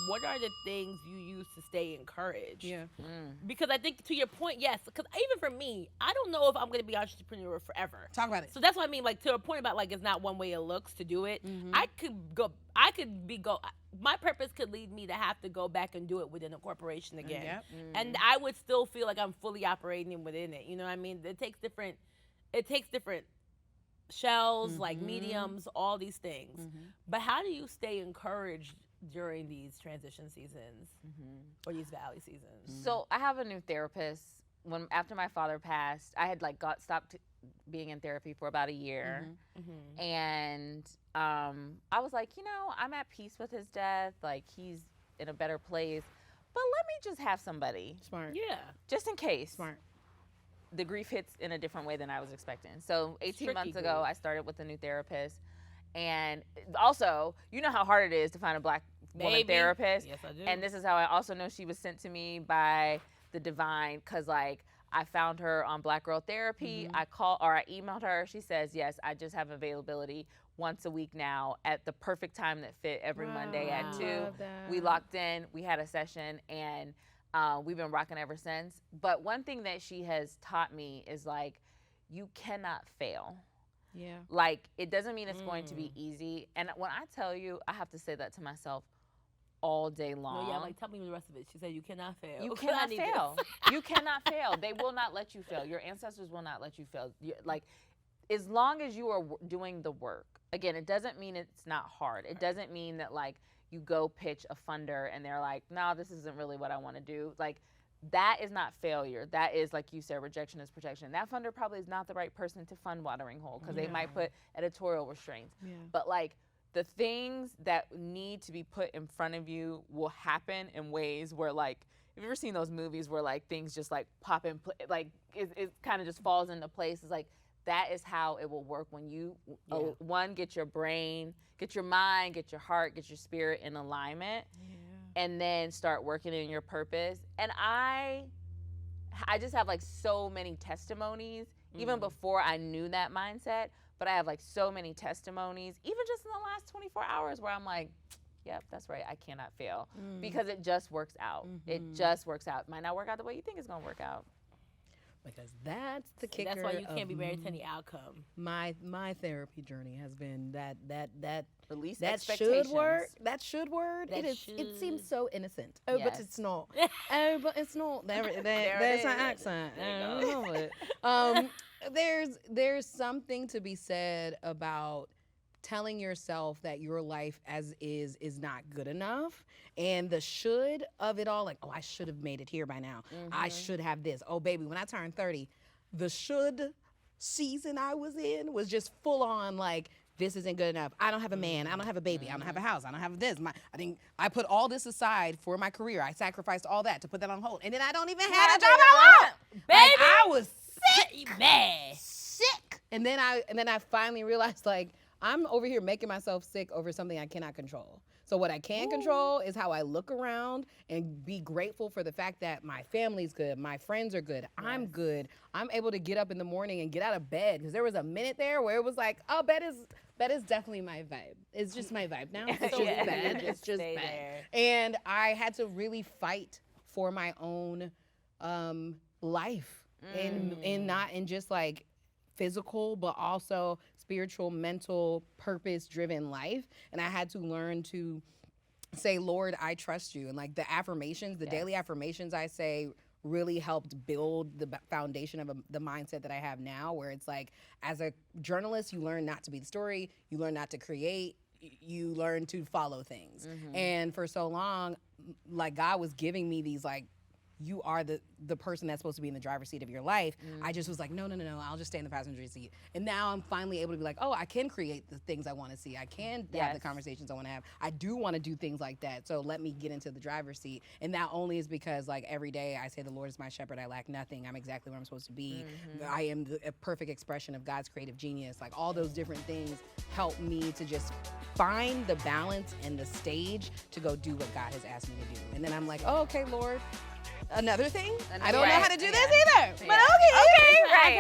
what are the things you use to stay encouraged? Yeah. Because I think, to your point, yes. Because even for me, I don't know if I'm going to be an entrepreneur forever. Talk about it. So that's what I mean. Like, to a point about, like, it's not one way it looks to do it. Mhm. I could go. My purpose could lead me to have to go back and do it within a corporation again. Yep. And I would still feel like I'm fully operating within it. You know what I mean? It takes different shells, like mediums, all these things. But how do you stay encouraged during these transition seasons or these valley seasons? So I have a new therapist. After my father passed, I had like stopped being in therapy for about a year, and I was like, I'm at peace with his death. Like, he's in a better place. But let me just have somebody. Smart. Yeah. Just in case. Smart. The grief hits in a different way than I was expecting. So 18 months ago, I started with a new therapist. And also, you know how hard it is to find a black woman therapist. Yes, I do. And this is how I also know she was sent to me by the divine, because like I found her on Black Girl Therapy. I emailed her. She says, yes, I just have availability once a week now at the perfect time that fit every Monday at 2. We locked in, we had a session, and we've been rocking ever since. But one thing that she has taught me is like, you cannot fail. Yeah. Like, it doesn't mean it's going to be easy. And when I tell you, I have to say that to myself all day long. No, yeah, like, tell me the rest of it. She said you cannot fail. You cannot fail. You cannot fail. They will not let you fail. Your ancestors will not let you fail. Like, as long as you are doing the work. Again, it doesn't mean it's not hard. It doesn't mean that, like, you go pitch a funder and they're like, no, this isn't really what I want to do. Like, that is not failure. That is, like you said, rejection is protection. That funder probably is not the right person to fund Watering Hole, because they might put editorial restraints. Yeah. But, like, the things that need to be put in front of you will happen in ways where, like, have you ever seen those movies where, like, things just, like, pop in, like, it kind of just falls into place? It's like, that is how it will work when you, one, get your brain, get your mind, get your heart, get your spirit in alignment, and then start working in your purpose. And I just have, like, so many testimonies, even before I knew that mindset. But I have, like, so many testimonies, even just in the last 24 hours, where I'm like, yep, that's right, I cannot fail. Because it just works out. It just works out. It might not work out the way you think it's going to work out. Because that's the kicker. That's why you can't be married to any outcome. My therapy journey has been that Release that expectations. should word. That should word. That It is. should. It seems so innocent. Oh, but Yes. it's not. Oh, but it's not. There's an accent. There you I love it. There's something to be said about telling yourself that your life as is not good enough, and the should of it all, like, oh, I should have made it here by now. I should have this. Oh, baby, when I turned 30, the should season I was in was just full on, like, this isn't good enough. I don't have a man. I don't have a baby. I don't have a house. I don't have this. I put all this aside for my career. I sacrificed all that to put that on hold, and then I don't even have a job I want. Baby, like, I was sick. And then I finally realized, like, I'm over here making myself sick over something I cannot control. So what I can control is how I look around and be grateful for the fact that my family's good, my friends are good, I'm good. I'm able to get up in the morning and get out of bed, because there was a minute there where it was like, oh, bed is definitely my vibe. It's just my vibe now. It's just bed. It's just bed. There. And I had to really fight for my own life, and not in just like physical, but also spiritual, mental, purpose-driven life. And I had to learn to say, Lord, I trust you. And like the affirmations, the daily affirmations I say really helped build the foundation of the mindset that I have now, where it's like, as a journalist, you learn not to be the story, you learn not to create, you learn to follow things. And for so long, like, God was giving me these, like, you are the person that's supposed to be in the driver's seat of your life. I just was like, no, I'll just stay in the passenger seat. And now I'm finally able to be like, oh, I can create the things I want to see. I can have the conversations I want to have. I do want to do things like that. So let me get into the driver's seat. And that only is because, like, every day I say, the Lord is my shepherd, I lack nothing. I'm exactly where I'm supposed to be. I am a perfect expression of God's creative genius. Like, all those different things help me to just find the balance and the stage to go do what God has asked me to do. And then I'm like, oh, okay, Lord. Another thing? I don't know how to do this either. But okay. I've had